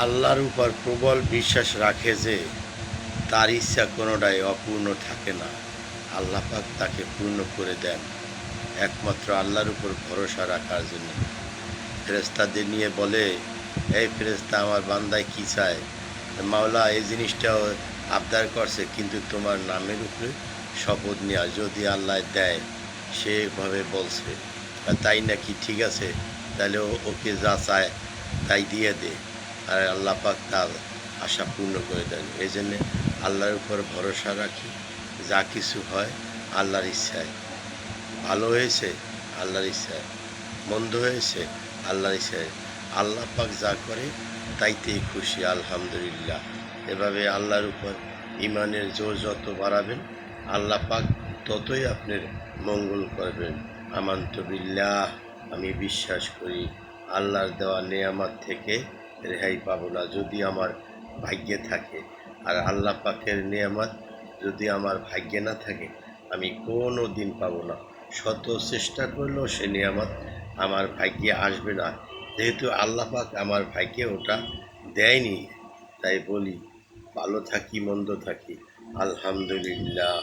আল্লাহর উপর প্রবল বিশ্বাস রাখে যে তার ইচ্ছা কোনোটাই অপূর্ণ থাকে না, আল্লাহ পাক তাকে পূর্ণ করে দেন। একমাত্র আল্লাহর উপর ভরসা রাখার জন্য ফেরেশতাদের নিয়ে বলে, এই ফেরেশতা আমার বান্দায় কি চায়? মাওলা এই জিনিসটাও আবদার করছে, কিন্তু তোমার নামের উপরে শপথ নেওয়া, যদি আল্লাহ দেয় সেভাবে বলছে। তাই নাকি? ঠিক আছে, তাহলে ওকে যা চায় তাই দিয়ে দে, আর আল্লাহ পাক তার আশা পূর্ণ করে দেন। এই জন্যে আল্লাহর উপর ভরসা রাখি, যা কিছু হয় আল্লাহর ইচ্ছায়। ভালো হয়েছে আল্লাহর ইচ্ছায়, মন্দ হয়েছে আল্লাহর ইচ্ছায়। আল্লাহ পাক যা করে তাইতেই খুশি, আলহামদুলিল্লাহ। এভাবে আল্লাহর উপর ইমানের জোর যত বাড়াবেন, আল্লাহ পাক ততই আপনার মঙ্গল করবেন। আমানতু বিল্লাহ, আমি বিশ্বাস করি আল্লাহর দেওয়া নেয়ামত থেকে রেহাই পাবো না যদি আমার ভাগ্যে থাকে। আর আল্লাহ পাকের নেয়ামত যদি আমার ভাগ্যে না থাকে, আমি কোনো দিন পাবো না। শত চেষ্টা করলেও সে নিয়ামত আমার ভাগ্যে আসবে না, যেহেতু আল্লাহ পাক আমার ভাগ্যে ওটা দেয়নি। তাই বলি, ভালো থাকি মন্দ থাকি, আলহামদুলিল্লাহ।